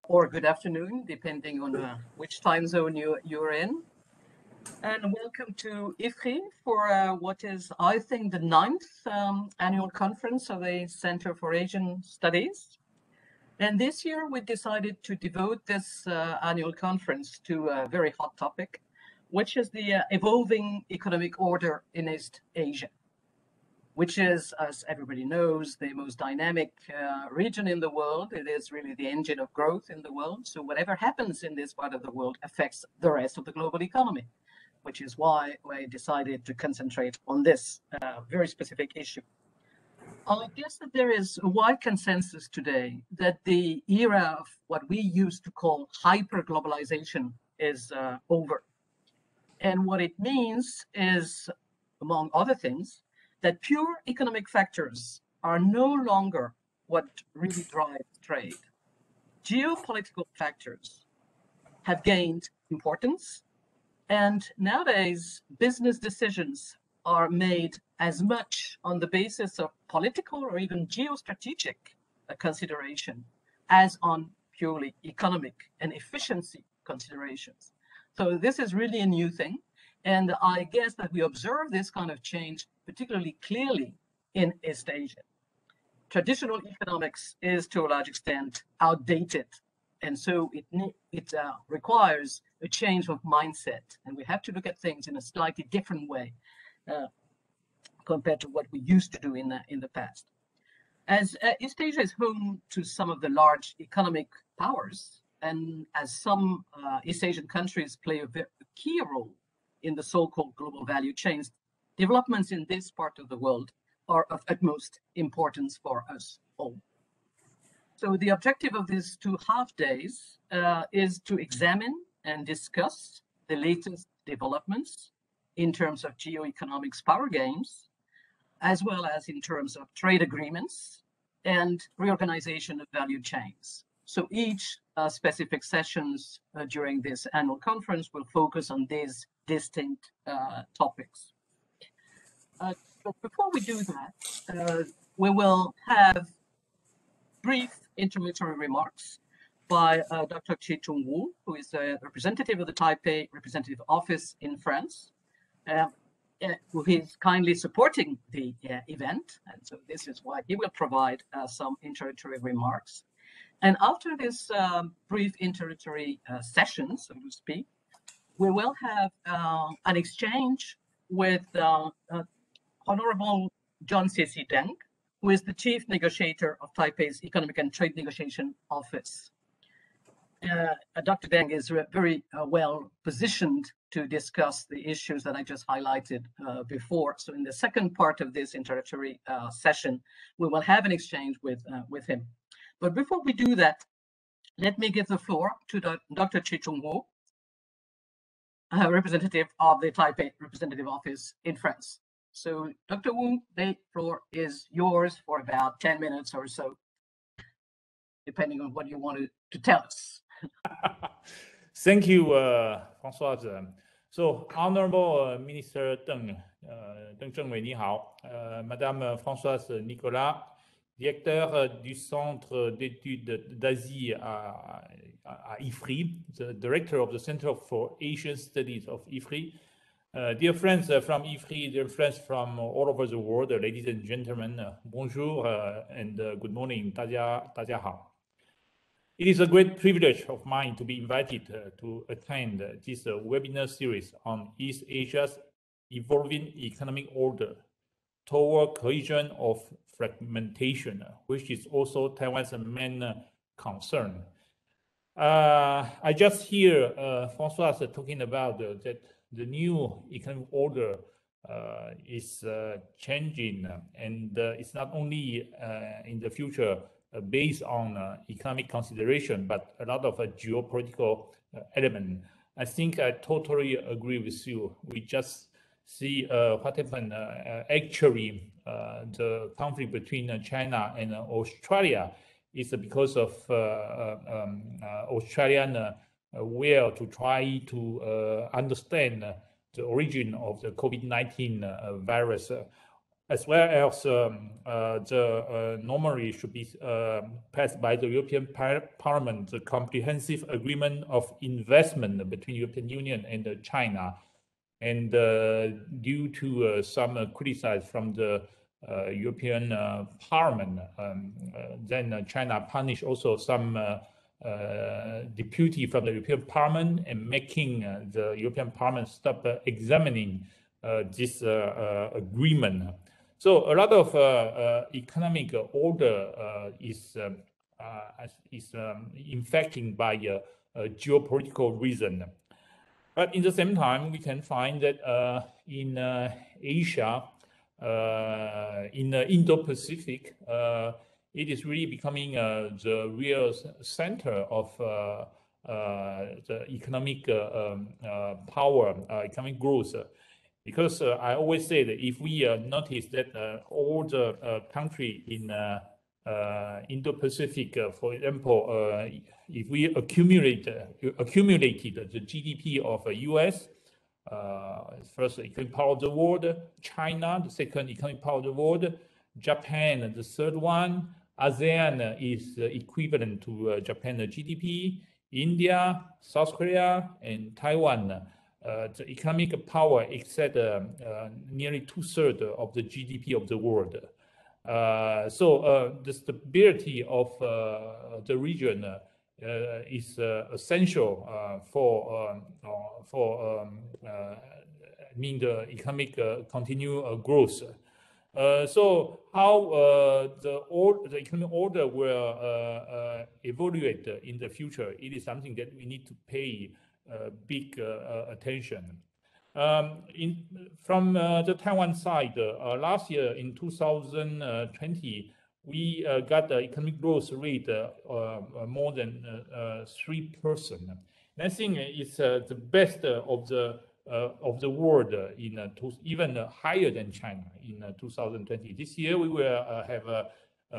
or good afternoon, depending on which time zone you're in. And welcome to Ifri for what is, I think, the 9th annual conference of the Center for Asian Studies. And this year we decided to devote this annual conference to a very hot topic, which is the evolving economic order in East Asia, which is, as everybody knows, the most dynamic region in the world. It is really the engine of growth in the world. So whatever happens in this part of the world affects the rest of the global economy, which is why I decided to concentrate on this very specific issue. I guess that there is a wide consensus today that the era of what we used to call hyper-globalization is over. And what it means is, among other things, that pure economic factors are no longer what really drive trade. Geopolitical factors have gained importance, and nowadays business decisions are made as much on the basis of political or even geostrategic consideration as on purely economic and efficiency considerations. So this is really a new thing. And I guess that we observe this kind of change particularly clearly in East Asia. Traditional economics is to a large extent outdated. And so it requires a change of mindset. And we have to look at things in a slightly different way compared to what we used to do in the past. As East Asia is home to some of the large economic powers, and as some East Asian countries play a key role in the so-called global value chains, developments in this part of the world are of utmost importance for us all. So the objective of these 2 half days is to examine and discuss the latest developments in terms of geoeconomics power gains, as well as in terms of trade agreements and reorganization of value chains. So each specific sessions during this annual conference will focus on these distinct topics. But before we do that, we will have brief introductory remarks by Dr. Chi-Chung Wu, who is a representative of the Taipei Representative Office in France, who is kindly supporting the event. And so this is why he will provide some introductory remarks. And after this brief introductory session, so to speak, we will have an exchange with Honorable John C.C. Deng, who is the chief negotiator of Taipei's Economic and Trade Negotiation Office. Dr. Deng is very well positioned to discuss the issues that I just highlighted before. So in the second part of this introductory session, we will have an exchange with him. But before we do that, let me give the floor to Dr. Chi-Chung Wu, representative of the Taipei Representative Office in France. So Dr. Wu, the floor is yours for about 10 minutes or so, depending on what you wanted to tell us. Thank you, Françoise. So, Honorable Minister Deng, Deng Zhengwei, ni hao. Madame Françoise Nicolas, directeur du Centre d'études d'Asie à Ifri, the director of the Center for Asian Studies of Ifri. Dear friends from Ifri, dear friends from all over the world, ladies and gentlemen, bonjour and good morning, 大家好. It is a great privilege of mine to be invited to attend this webinar series on East Asia's evolving economic order toward cohesion of fragmentation, which is also Taiwan's main concern. I just hear Françoise talking about that the new economic order is changing, and it's not only in the future based on economic consideration, but a lot of geopolitical element. I think I totally agree with you. We just see what happened. Actually, the conflict between China and Australia is because of Australian will to try to understand the origin of the COVID-19 virus. as well as normally should be passed by the European Parliament, the comprehensive agreement of investment between European Union and China. And due to some criticism from the European Parliament, then China punished also some deputy from the European Parliament and making the European Parliament stop examining this agreement. So a lot of economic order is infecting by geopolitical reason. But in the same time, we can find that in Asia, in the Indo-Pacific, it is really becoming the real center of the economic power, economic growth. Because I always say that if we notice that all the countries in Indo-Pacific, for example, if we accumulated the GDP of US, first economic power of the world, China, the second economic power of the world, Japan, the third one, ASEAN is equivalent to Japan's GDP, India, South Korea, and Taiwan. The economic power exceeds nearly 2/3 of the GDP of the world. So the stability of the region is essential for the economic continued growth. So how the economic order will evaluate in the future, it is something that we need to pay big attention. From the Taiwan side, last year in 2020, we got the economic growth rate more than 3%. And I think it's the best of the world, even higher than China in 2020. This year we will have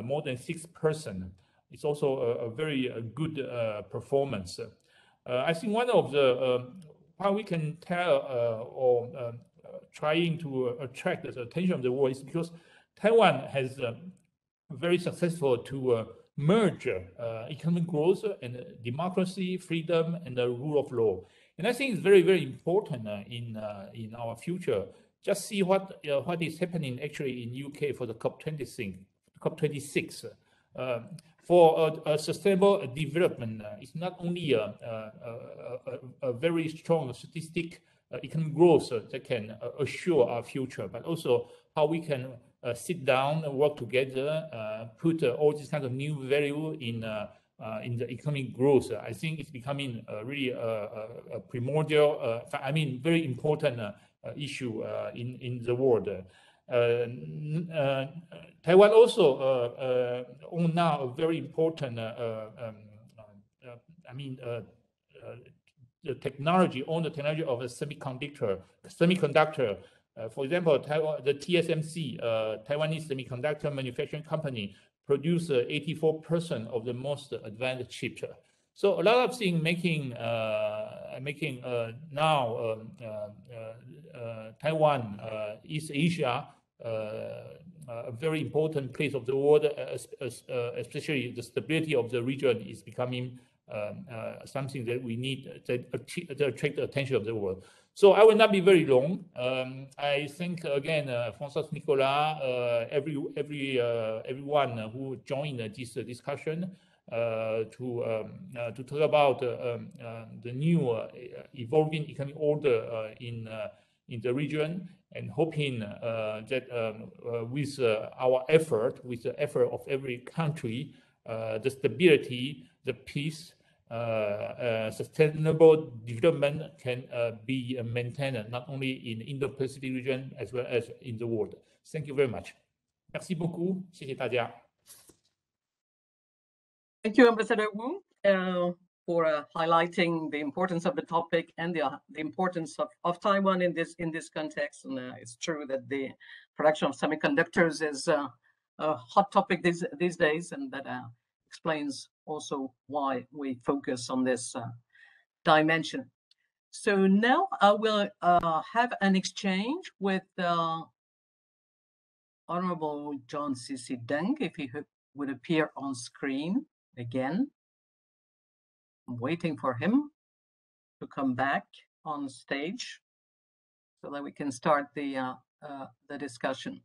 more than 6%. It's also a very good performance. I think one of the how we can tell or trying to attract the attention of the world is because Taiwan has very successful to merge economic growth and democracy, freedom, and the rule of law. And I think it's very, very important in our future. Just see what is happening actually in UK for the COP26. For a sustainable development, it's not only a very strong statistic economic growth that can assure our future, but also how we can sit down and work together, put all these kinds of new value in the economic growth. I think it's becoming really a primordial, very important issue in the world. Taiwan also own now a very important, the technology of a semiconductor. For example, the TSMC, Taiwanese Semiconductor Manufacturing Company, produce 84% of the most advanced chips. So a lot of things making now Taiwan, East Asia, a very important place of the world, especially the stability of the region is becoming something that we need to attract the attention of the world. So I will not be very long. I think again, Françoise Nicolas, everyone who joined this discussion to talk about the new evolving economic order in the region, and hoping that with our effort, with the effort of every country, the stability, the peace, sustainable development can be maintained not only in the Indo-Pacific region as well as in the world. Thank you very much. Merci beaucoup. 谢谢大家. Thank you, Ambassador Wu, for highlighting the importance of the topic and the importance of Taiwan in this context. And it's true that the production of semiconductors is a hot topic these days, and that explains also why we focus on this dimension. So now I will have an exchange with Honorable John C.C. Deng, if he would appear on screen again. I'm waiting for him to come back on stage so that we can start the discussion.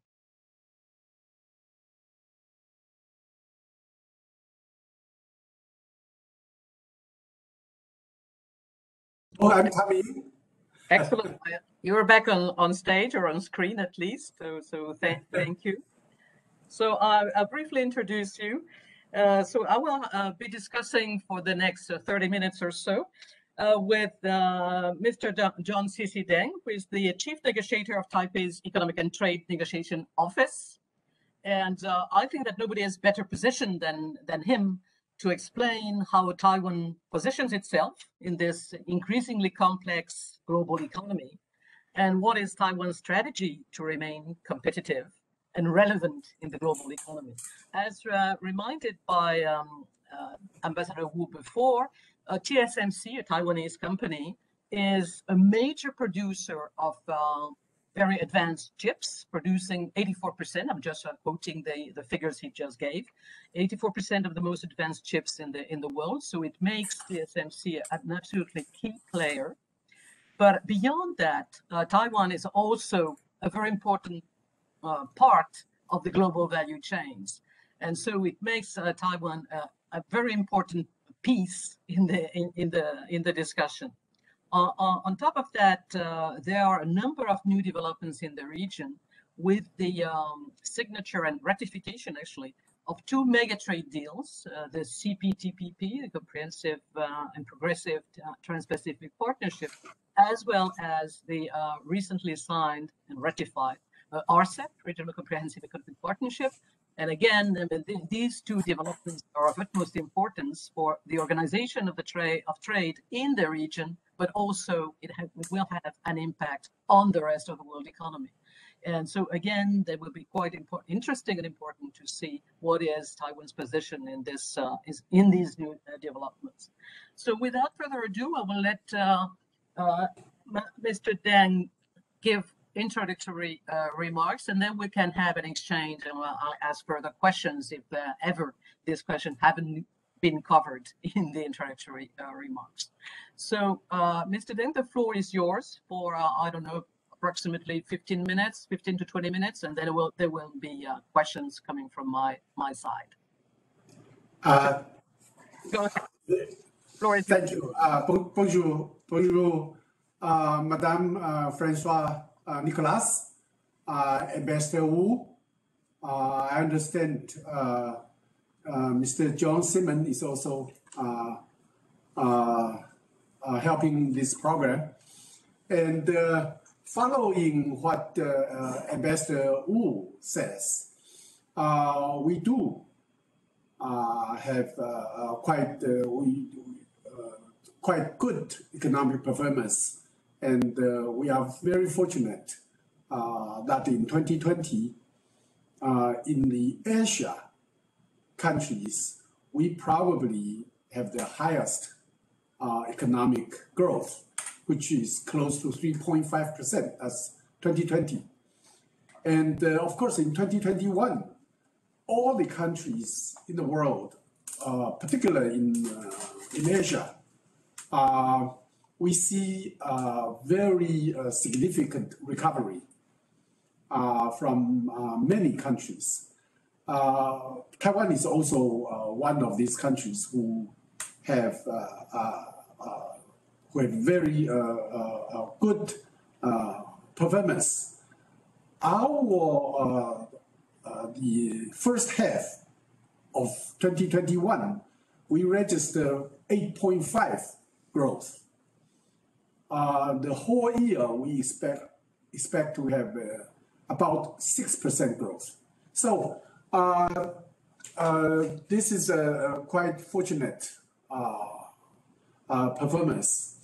Oh, I'm coming. Excellent. You're back on stage or on screen at least. So thank you. So I'll briefly introduce you. So I will be discussing for the next 30 minutes or so with Mr. John C.C. Deng, who is the Chief Negotiator of Taipei's Economic and Trade Negotiation Office. And I think that nobody is better positioned than him to explain how Taiwan positions itself in this increasingly complex global economy, and what is Taiwan's strategy to remain competitive and relevant in the global economy. As reminded by Ambassador Wu before, TSMC, a Taiwanese company, is a major producer of very advanced chips, producing 84%. I'm just quoting the figures he just gave. 84% of the most advanced chips in the world. So it makes TSMC an absolutely key player. But beyond that, Taiwan is also a very important part of the global value chains, and so it makes Taiwan a very important piece in the discussion. On top of that, there are a number of new developments in the region with the signature and ratification, actually, of two mega trade deals, the CPTPP, the Comprehensive and Progressive Trans-Pacific Partnership, as well as the recently signed and ratified RCEP, Regional Comprehensive Economic Partnership. And again, these two developments are of utmost importance for the organization of the trade in the region, but also it will have an impact on the rest of the world economy. And so again, they will be quite interesting and important to see what is Taiwan's position in this in these new developments. So without further ado, I will let Mr. Deng give introductory remarks, and then we can have an exchange, and I'll ask further questions if ever this question haven't been covered in the introductory remarks. So, Mr. Deng, the floor is yours for, I don't know, approximately 15 to 20 minutes, and then there will be questions coming from my side. Go ahead. Floor is Thank you. Bonjour, Madame Françoise Nicolas, Ambassador Wu. I understand Mr. John Simon is also helping this program. And following what Ambassador Wu says, we do have quite good economic performance, and we are very fortunate that in 2020, in the Asia countries, we probably have the highest economic growth, which is close to 3.5% as 2020. And of course, in 2021, all the countries in the world, particularly in Asia, we see very significant recovery from many countries. Taiwan is also one of these countries who have very good performance. The first half of 2021, we registered 8.5 growth. The whole year we expect to have about 6% growth. So this is a quite fortunate performance.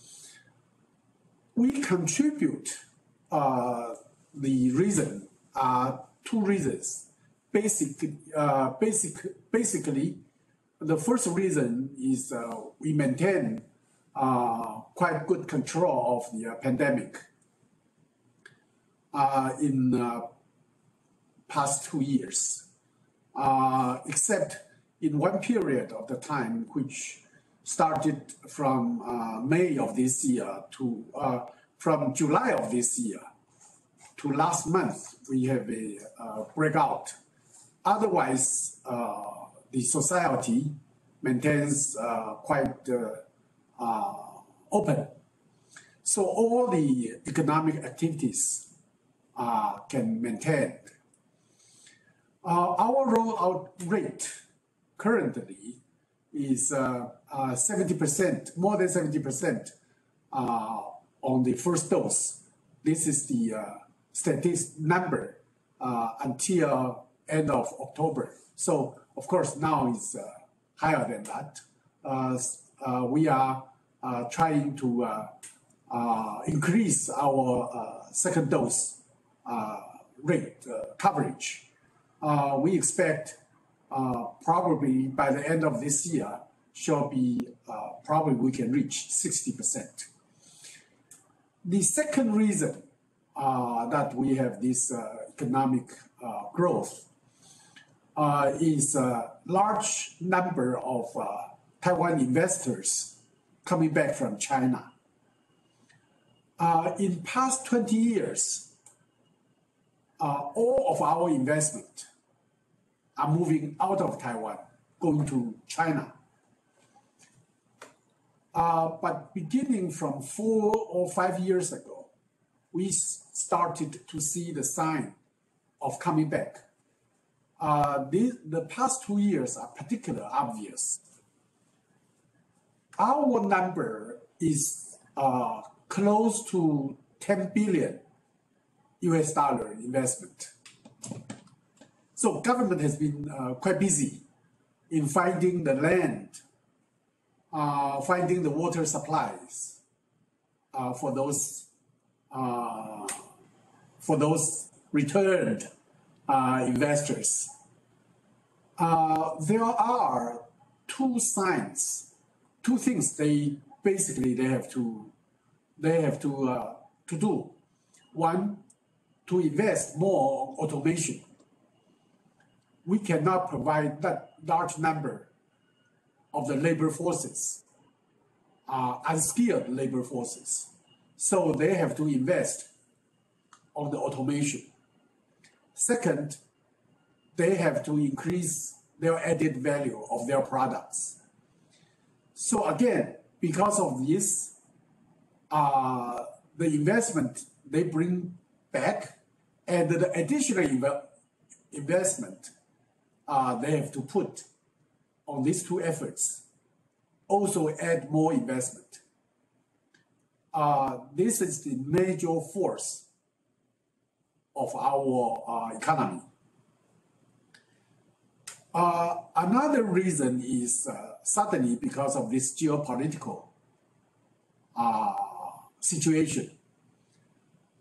We contribute the reason two reasons. Basically, the first reason is we maintain quite good control of the pandemic. In past 2 years, except in one period of the time which started from May of this year to from July of this year to last month, we have a breakout. Otherwise, the society maintains quite open. So all the economic activities can maintain. Our rollout rate currently is 70%, more than 70% on the first dose. This is the statistic number until end of October. So of course now it's higher than that. We are trying to increase our second dose rate coverage. We expect probably by the end of this year shall be probably we can reach 60%. The second reason that we have this economic growth is a large number of Taiwan investors coming back from China. In past 20 years, all of our investment are moving out of Taiwan, going to China. But beginning from 4 or 5 years ago, we started to see the sign of coming back. The past 2 years are particularly obvious. Our number is close to 10 billion US dollar investment. So government has been quite busy in finding the land, finding the water supplies for those returned investors. There are two signs, two things they have to do. One, to invest more on automation. We cannot provide that large number of the labor forces, unskilled labor forces. So they have to invest on the automation. Second, they have to increase their added value of their products. So again, because of this, the investment they bring back and the additional investment they have to put on these two efforts also add more investment. This is the major force of our economy. Another reason is suddenly because of this geopolitical situation,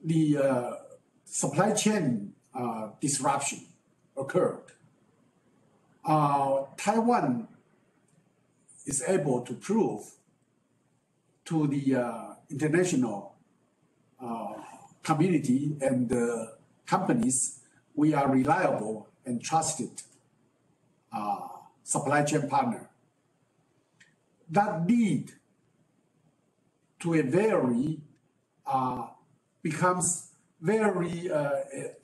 the supply chain disruption occurred. Taiwan is able to prove to the international community and companies we are reliable and trusted supply chain partner. That lead to a very becomes very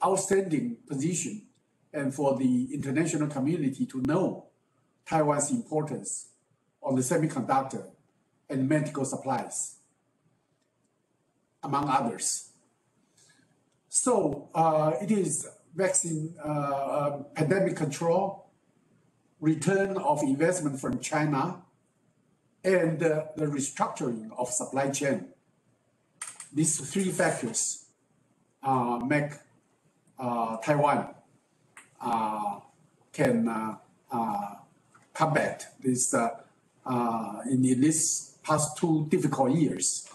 outstanding position, and for the international community to know Taiwan's importance on the semiconductor and medical supplies, among others. So it is vaccine, pandemic control, return of investment from China, and the restructuring of supply chain. These three factors make Taiwan can combat this in this past 2 difficult years.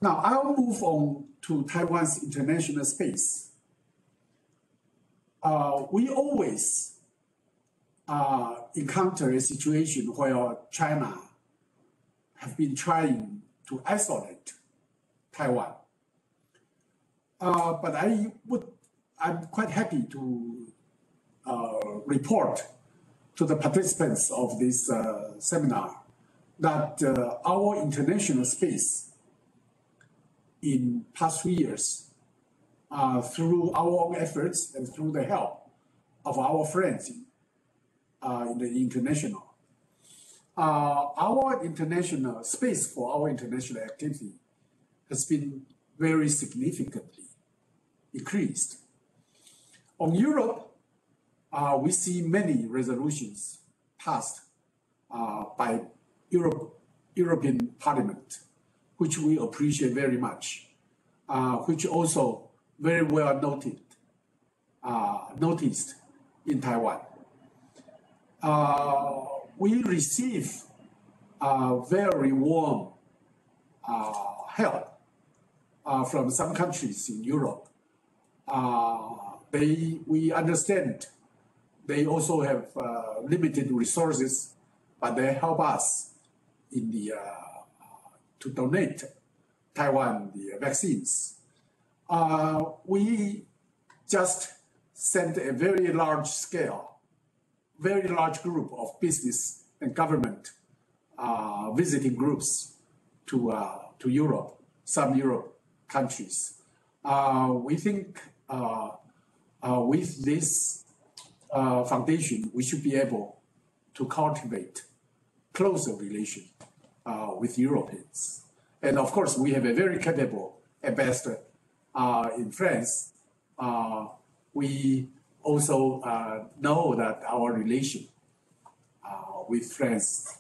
Now I'll move on to Taiwan's international space. We always encounter a situation where China have been trying to isolate Taiwan. But I would I'm quite happy to report to the participants of this seminar that our international space in past 3 years, through our own efforts and through the help of our friends in the international, our international space for our international activity has been very significantly increased. On Europe, we see many resolutions passed by European Parliament, which we appreciate very much, which also very well noticed in Taiwan. We receive very warm help from some countries in Europe. We understand they also have limited resources, but they help us in to donate Taiwan the vaccines. We just sent a very large group of business and government visiting groups to Europe, some Europe countries. We think with this foundation, we should be able to cultivate closer relation with Europeans. And of course, we have a very capable ambassador in France. We also know that our relation with France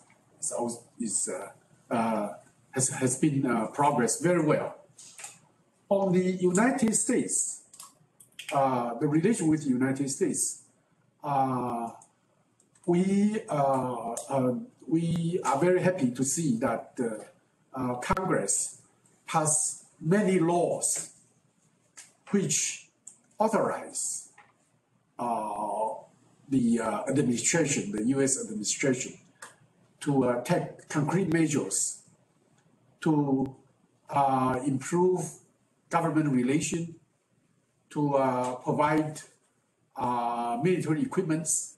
has been progressed very well. On the United States, the relation with the United States, we are very happy to see that Congress passed many laws which authorize the administration, the U.S. administration, to take concrete measures to improve government relation, to provide military equipments,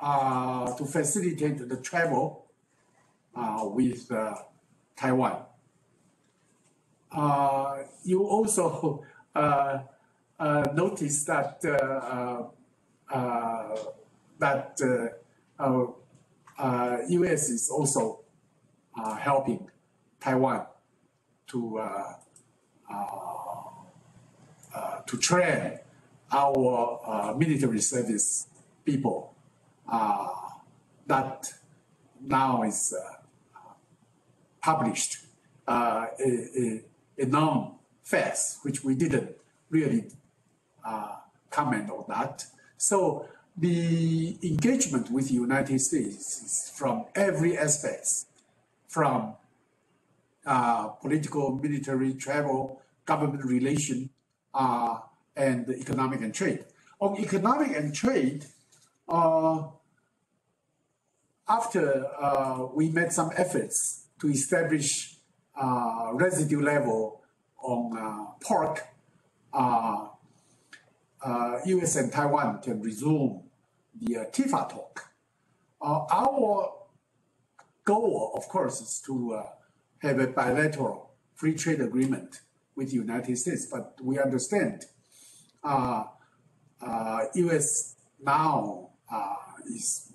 to facilitate the travel with Taiwan. You also notice that U.S. is also helping Taiwan to train our military service people. That now is published a non-FAS, which we didn't really comment on that. So the engagement with the United States is from every aspect, from political, military, travel, government relation, and economic and trade. On economic and trade, after we made some efforts to establish residue level on pork, U.S. and Taiwan can resume the TIFA talk. Our goal, of course, is to have a bilateral free trade agreement with the United States, but we understand U.S. now is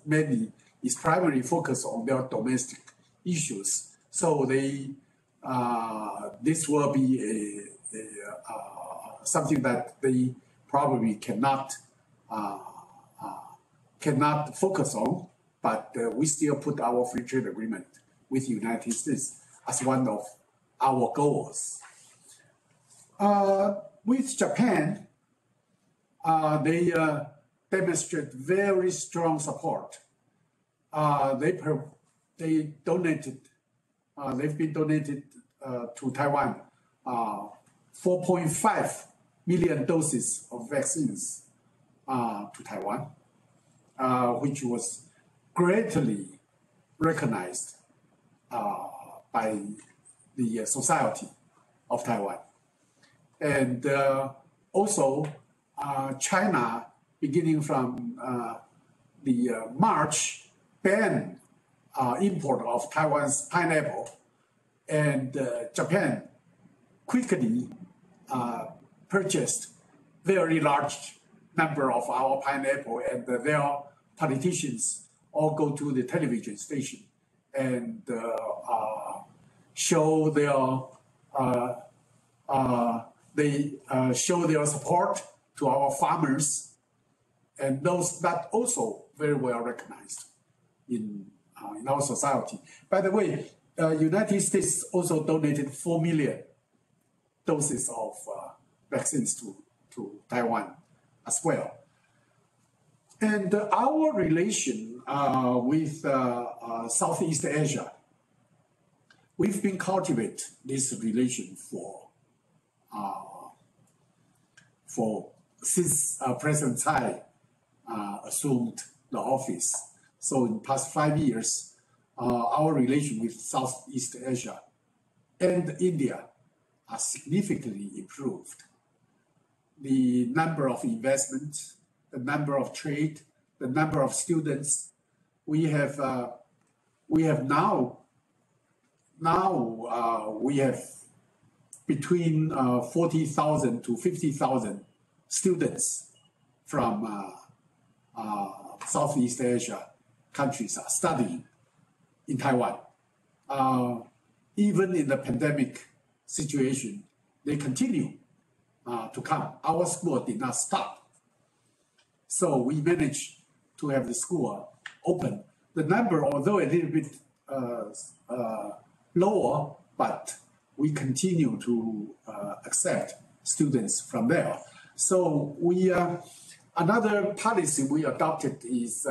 primarily focused on their domestic issues. So this will be something that they probably cannot focus on, but we still put our free trade agreement with the United States as one of our goals. With Japan, they demonstrate very strong support. They've been donated to Taiwan 4.5 million doses of vaccines to Taiwan, which was greatly recognized by the society of Taiwan. And also, China, beginning from the March, banned import of Taiwan's pineapple, and Japan quickly purchased very large number of our pineapple, and their politicians all go to the television station and show their show their support to our farmers, and those that also very well recognized in our society. By the way, United States also donated 4 million doses of vaccines to Taiwan as well. And our relation with Southeast Asia, we've been cultivate this relation since President Tsai assumed the office. So in the past 5 years, our relation with Southeast Asia and India are significantly improved. The number of investments, the number of trade, the number of students, we have now we have between 40,000 to 50,000 students from Southeast Asia countries are studying in Taiwan. Even in the pandemic situation, they continue to come. Our school did not stop. So we managed to have the school open. The number, although a little bit lower, but we continue to accept students from there. So another policy we adopted is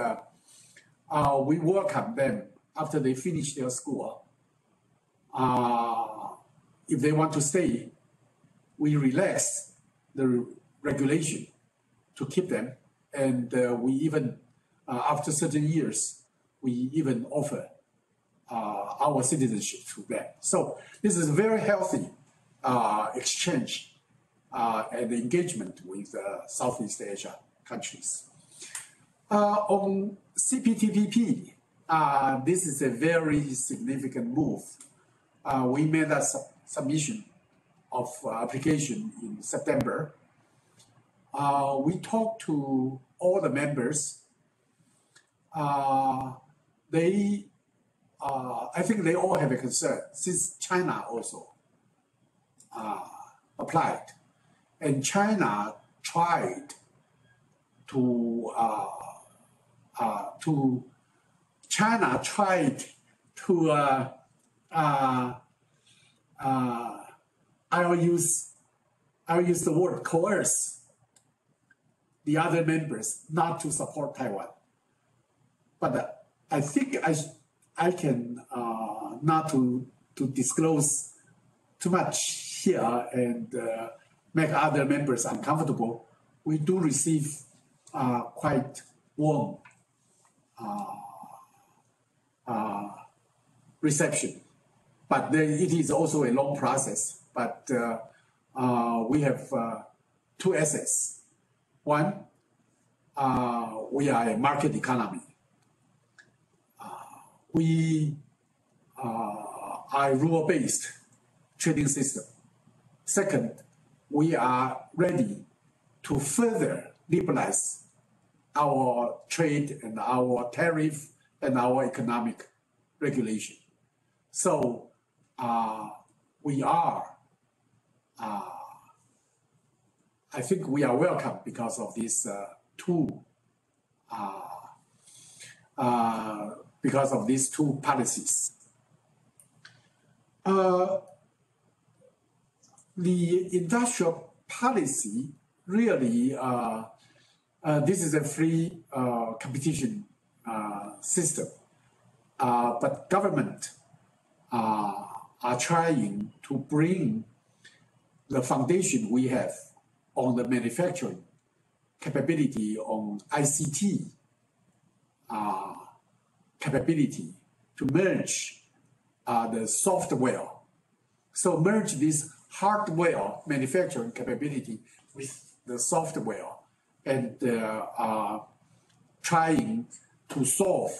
we welcome them after they finish their school. If they want to stay, we relax the regulation to keep them. And we even, after certain years, we even offer our citizenship to them. So this is a very healthy exchange and engagement with Southeast Asia countries. On CPTPP, this is a very significant move. We made a submission of application in September. We talked to all the members. I think they all have a concern since China also applied, and China tried to I'll use the word coerce the other members not to support Taiwan. But I think I can not to disclose too much here and make other members uncomfortable. We do receive quite warm reception, but it is also a long process. But we have two assets. One, we are a market economy. We are a rule-based trading system. Second, we are ready to further liberalize our trade and our tariff and our economic regulation. So we are, I think we are welcome because of these two policies. The industrial policy really, this is a free competition system, but government are trying to bring the foundation we have on the manufacturing capability, on ICT capability, to merge the software. So merge this hardware manufacturing capability with the software and trying to solve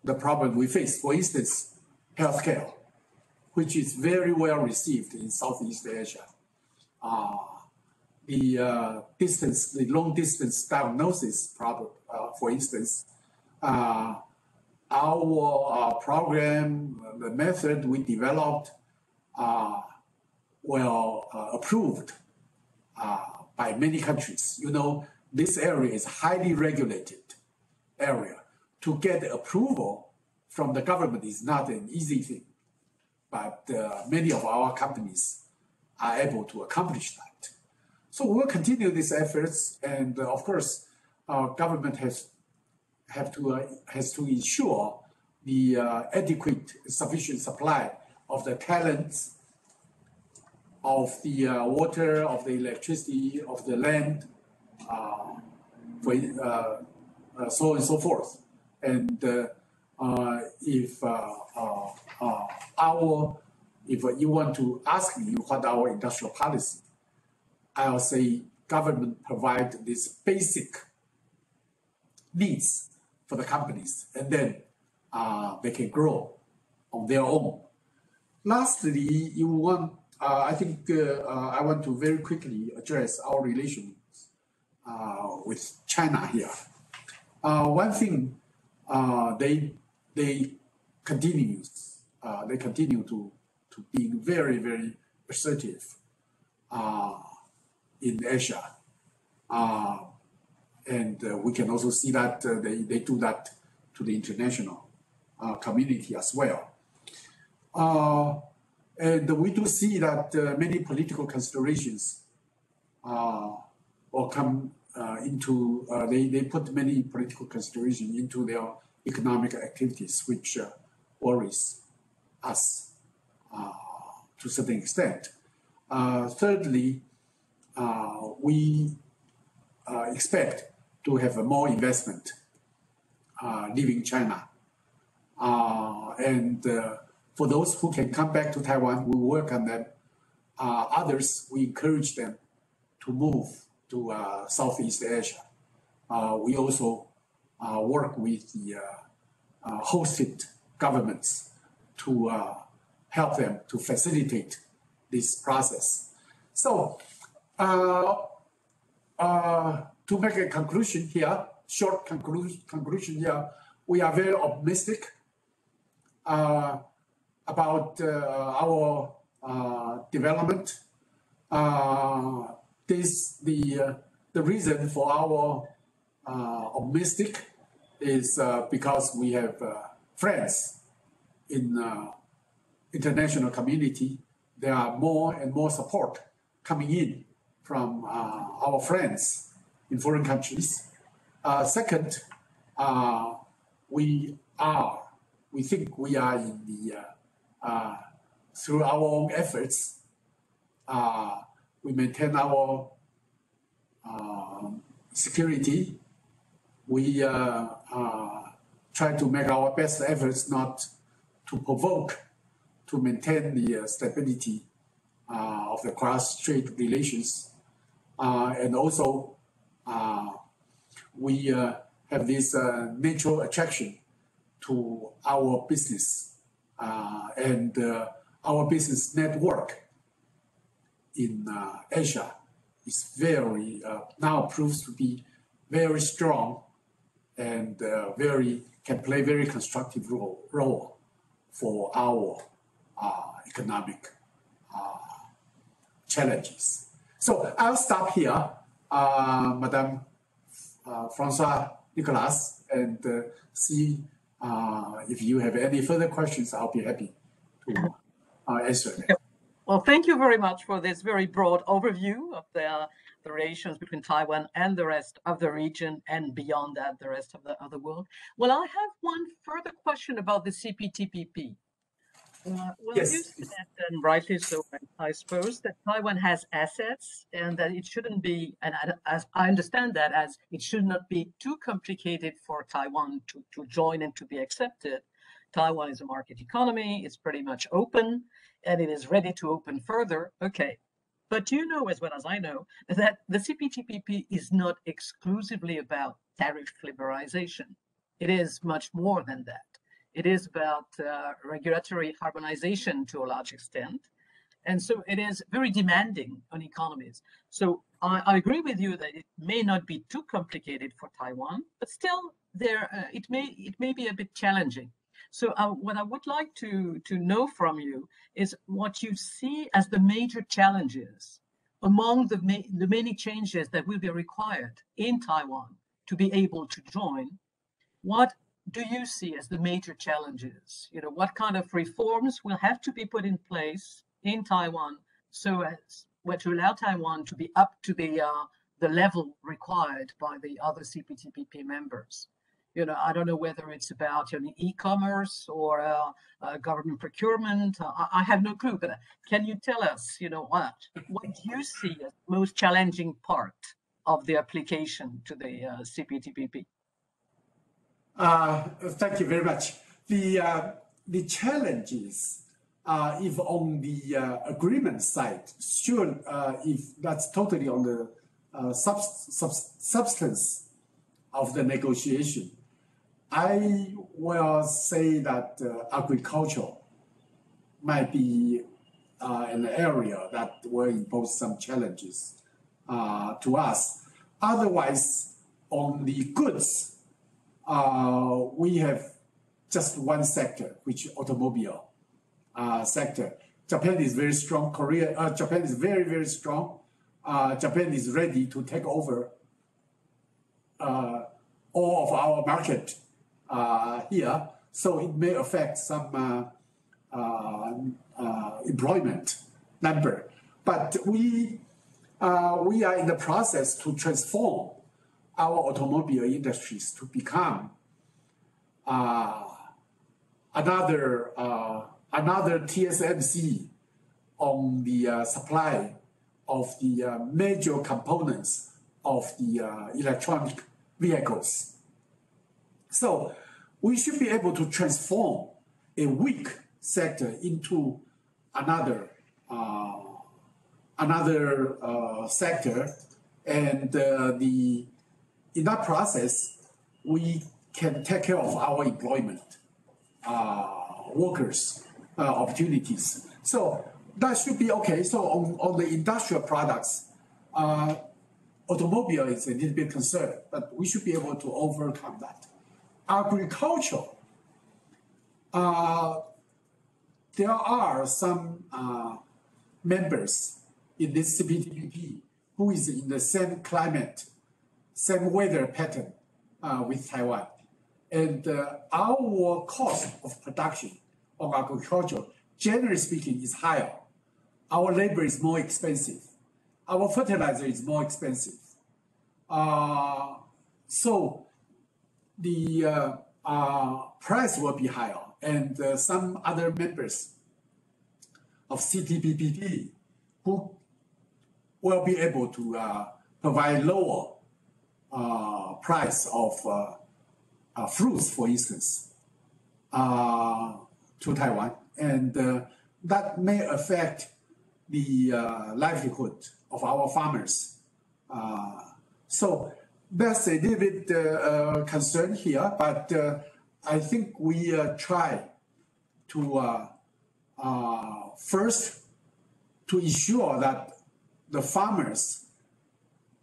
the problem we face. For instance, healthcare, which is very well received in Southeast Asia. The long distance diagnosis problem, for instance, our program, the method we developed, were approved by many countries. You know, this area is highly regulated area. To get approval from the government is not an easy thing, but many of our companies are able to accomplish that. So we'll continue these efforts, and of course, our government has to ensure the adequate, sufficient supply of the talents, of the water, of the electricity, of the land, so on and so forth. And if you want to ask me what our industrial policy, I'll say government provide these basic needs for the companies, and then they can grow on their own. Lastly, I think I want to very quickly address our relations with China here. One thing, they continue to be very, very assertive in Asia. And we can also see that they do that to the international community as well. And we do see that many political considerations will come into, they put many political considerations into their economic activities, which worries us to a certain extent. Thirdly, we expect to have more investment leaving China. And for those who can come back to Taiwan, we work on them. Others, we encourage them to move to Southeast Asia. We also work with the hosted governments to help them to facilitate this process. So, to make a conclusion here, short conclusion here, we are very optimistic about our development. The reason for our optimistic is because we have friends in international community. There are more and more support coming in from our friends in foreign countries. Second, we think we are in the through our own efforts, we maintain our security. We try to make our best efforts not to provoke, to maintain the stability of the cross-strait relations. And also, we have this natural attraction to our business, and our business network in Asia is very, now proves to be very strong and can play very constructive role for our economic challenges. So I'll stop here, Madame Françoise Nicolas, and see if you have any further questions. I'll be happy to answer them. Well, thank you very much for this very broad overview of the relations between Taiwan and the rest of the region, and beyond that, the rest of the world. Well, I have one further question about the CPTPP. Well, yes. You said, and rightly so, I suppose, that Taiwan has assets and that it shouldn't be, and as I understand that, as it should not be too complicated for Taiwan to join and to be accepted. Taiwan is a market economy, it's pretty much open, and it is ready to open further. Okay. But you know as well as I know that the CPTPP is not exclusively about tariff liberalization. It is much more than that. It is about regulatory harmonization to a large extent. And so it is very demanding on economies. So I agree with you that it may not be too complicated for Taiwan, but still it may be a bit challenging. So what I would like to know from you is what you see as the major challenges among the many changes that will be required in Taiwan to be able to join. What do you see as the major challenges? You know, what kind of reforms will have to be put in place in Taiwan so as to allow Taiwan to be up to the level required by the other CPTPP members? You know, I don't know whether it's about e-commerce or government procurement. I have no clue, but can you tell us, what do you see as the most challenging part of the application to the CPTPP? Thank you very much. The challenges, if on the agreement side, sure, if that's totally on the substance of the negotiation, I will say that agriculture might be an area that will impose some challenges to us. Otherwise, on the goods, we have just one sector, which is automobile sector. Japan is very strong. Japan is very, very strong. Japan is ready to take over all of our market here. So it may affect some employment number. But we are in the process to transform our automobile industries to become another TSMC on the supply of the major components of the electronic vehicles. So we should be able to transform a weak sector into another sector, and in that process, we can take care of our employment, workers, opportunities. So that should be okay. So on the industrial products, automobile is a little bit concerned, but we should be able to overcome that. Agriculture, there are some members in this CPTPP who is in the same climate, same weather pattern with Taiwan. And our cost of production of agriculture, generally speaking, is higher. Our labor is more expensive. Our fertilizer is more expensive. So the price will be higher. And some other members of CPTPP who will be able to provide lower price of fruits, for instance, to Taiwan. And that may affect the livelihood of our farmers. So that's a little bit concern here, but I think we try to first to ensure that the farmers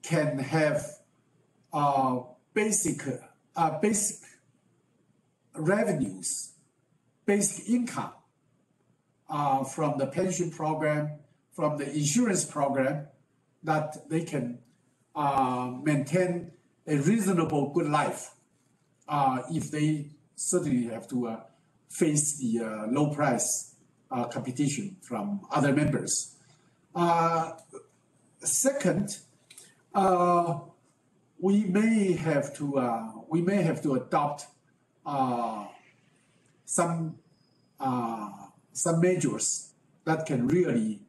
can have basic revenues, basic income from the pension program, from the insurance program, that they can maintain a reasonable good life if they certainly have to face the low price competition from other members. Second, we may have to adopt some measures that can really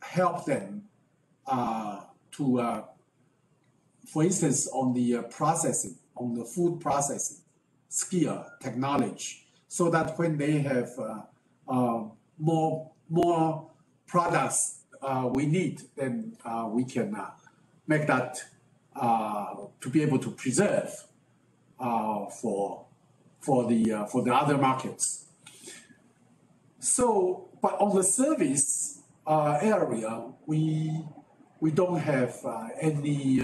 help them to, for instance, on the processing, on the food processing skill, technology, so that when they have more products we need, then we can make that to be able to preserve for the other markets. So, but on the service area, we don't have any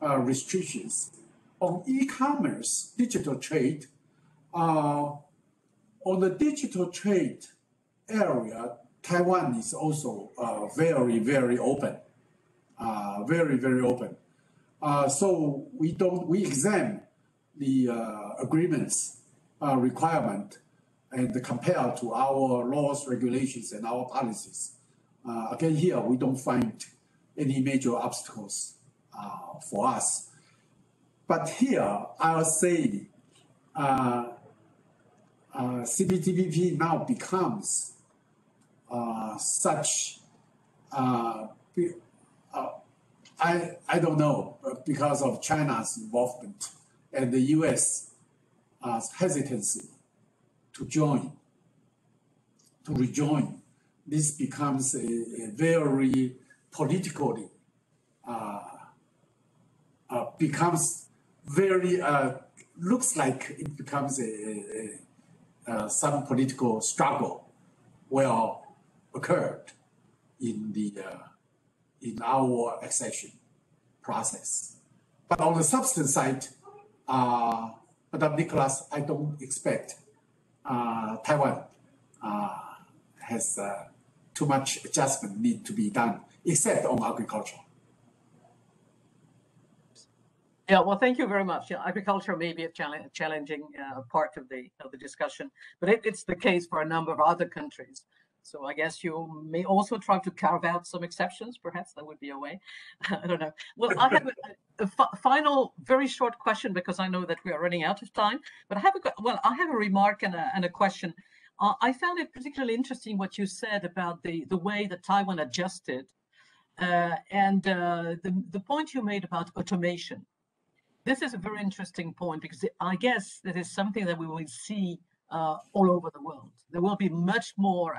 restrictions. On e-commerce, digital trade, on the digital trade area, Taiwan is also very, very open, very, very open. So we examine the agreements requirement and compare to our laws, regulations, and our policies. Again, here we don't find any major obstacles for us. But here I'll say CPTPP now becomes such, I don't know, because of China's involvement and the US hesitancy to rejoin. This becomes a very politically, becomes very, looks like it becomes some political struggle will occurred in our accession process. But on the substance side, Madam Nicolas, I don't expect Taiwan has too much adjustment need to be done, except on agriculture. Yeah, well, thank you very much. Yeah, agriculture may be a challenging part of the discussion, but it's the case for a number of other countries. So I guess you may also try to carve out some exceptions. Perhaps that would be a way. I don't know. Well, I have a final, very short question because I know that we are running out of time. But I have a remark and a question. I found it particularly interesting what you said about the way that Taiwan adjusted, and the point you made about automation. This is a very interesting point because I guess that is something that we will see all over the world. There will be much more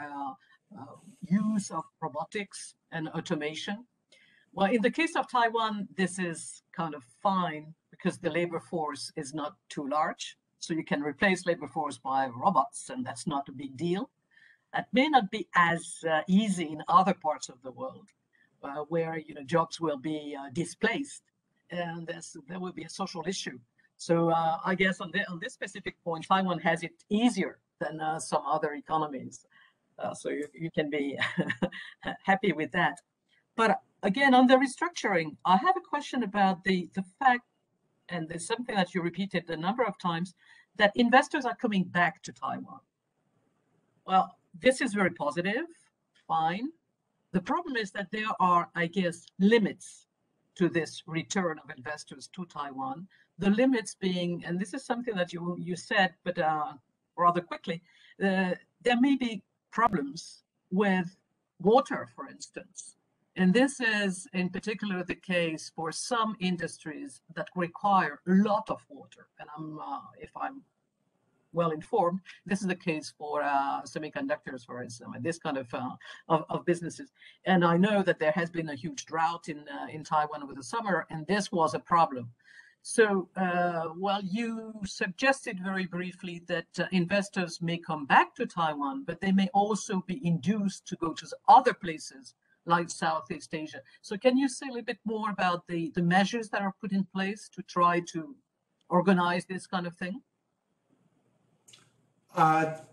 use of robotics and automation. Well, in the case of Taiwan, this is kind of fine because the labor force is not too large. So you can replace labor force by robots, and that's not a big deal. That may not be as easy in other parts of the world where jobs will be displaced, and there will be a social issue. So I guess on this specific point, Taiwan has it easier than some other economies. So you can be happy with that. But again, on the restructuring, I have a question about the fact, and there's something that you repeated a number of times, that investors are coming back to Taiwan. Well, this is very positive, fine. The problem is that there are, I guess, limits to this return of investors to Taiwan. The limits being, and this is something that you said, but rather quickly, there may be problems with water, for instance. And this is in particular the case for some industries that require a lot of water. And if I'm well informed, this is the case for semiconductors, for instance, and this kind of businesses. And I know that there has been a huge drought in Taiwan over the summer, and this was a problem. So, well, you suggested very briefly that investors may come back to Taiwan, but they may also be induced to go to other places like Southeast Asia. So can you say a little bit more about the measures that are put in place to try to organize this kind of thing?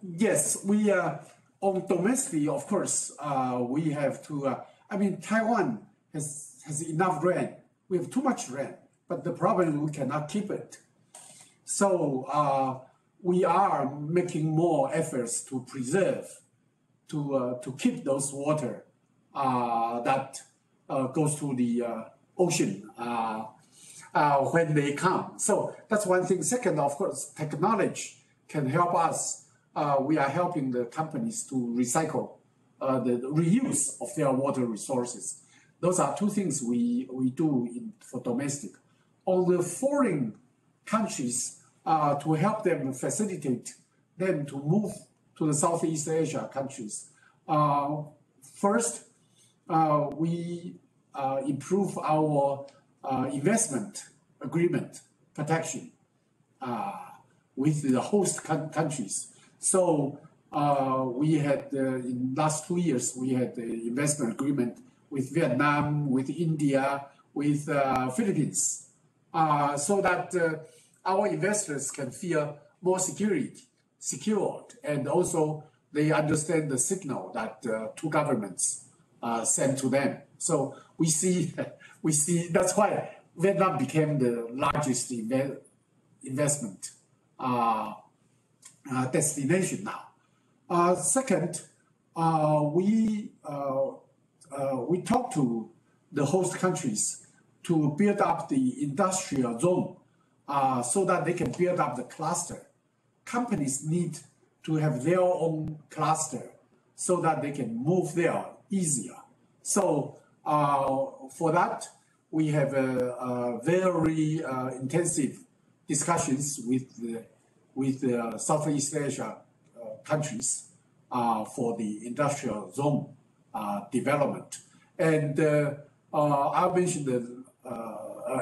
Yes, we on domestically, of course, we have to. I mean, Taiwan has enough rain. We have too much rain, but the problem is we cannot keep it. So we are making more efforts to preserve, to keep those water that goes to the ocean when they come. So that's one thing. Second, of course, technology can help us. We are helping the companies to recycle, the reuse of their water resources. Those are two things we do for domestic. On the foreign countries, to help them facilitate them to move to the Southeast Asia countries. First, we improve our investment agreement protection with the host countries. So we had, in last 2 years, we had the investment agreement with Vietnam, with India, with Philippines, so that our investors can feel more secured, and also they understand the signal that two governments send to them. So we see that's why Vietnam became the largest investment destination now. Second, we talk to the host countries to build up the industrial zone so that they can build up the cluster. Companies need to have their own cluster so that they can move there easier. So for that, we have a very intensive discussions with the Southeast Asia countries for the industrial zone development. And I mentioned the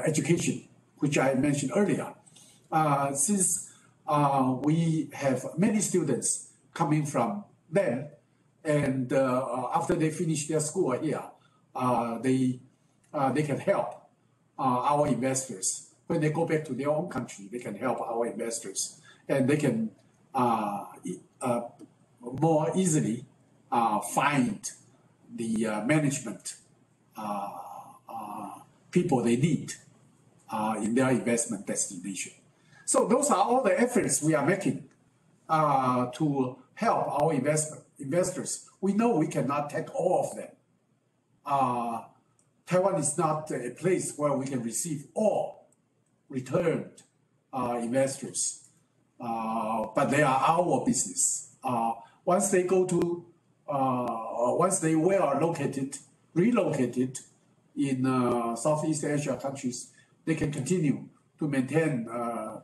education, which I mentioned earlier. Since we have many students coming from them, and after they finish their school here, they can help our investors. When they go back to their own country, they can help our investors, and they can more easily find the management people they need in their investment destination. So those are all the efforts we are making to help our investors. We know we cannot take all of them. Taiwan is not a place where we can receive all returned investors, but they are our business. Once they go to, once they were relocated in Southeast Asia countries, they can continue to maintain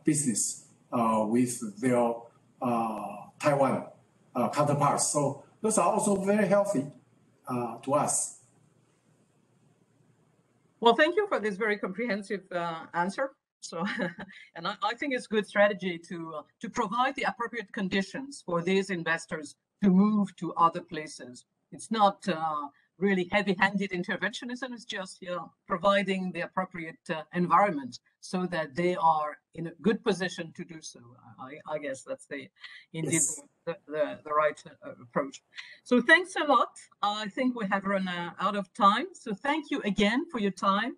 business with their Taiwan counterparts. So those are also very healthy to us. Well, thank you for this very comprehensive answer. So, and I think it's good strategy to provide the appropriate conditions for these investors to move to other places. It's not really heavy-handed interventionism. It's just providing the appropriate environment so that they are in a good position to do so. I guess that's indeed Yes. the right approach. So thanks a lot. I think we have run out of time. So thank you again for your time,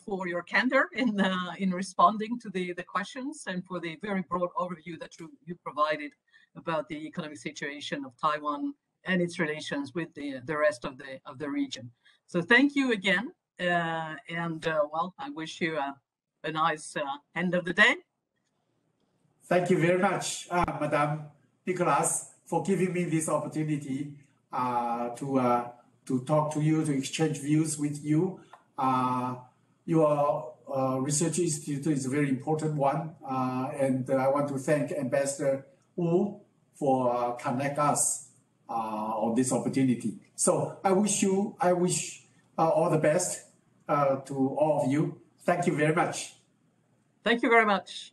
for your candor in responding to the questions, and for the very broad overview that you provided about the economic situation of Taiwan and its relations with the rest of the region. So thank you again, and well, I wish you a nice end of the day. Thank you very much, Madame Nicolas, for giving me this opportunity to talk to you, to exchange views with you. Your research institute is a very important one, and I want to thank Ambassador Wu for connect us on this opportunity. So I wish all the best to all of you. Thank you very much. Thank you very much.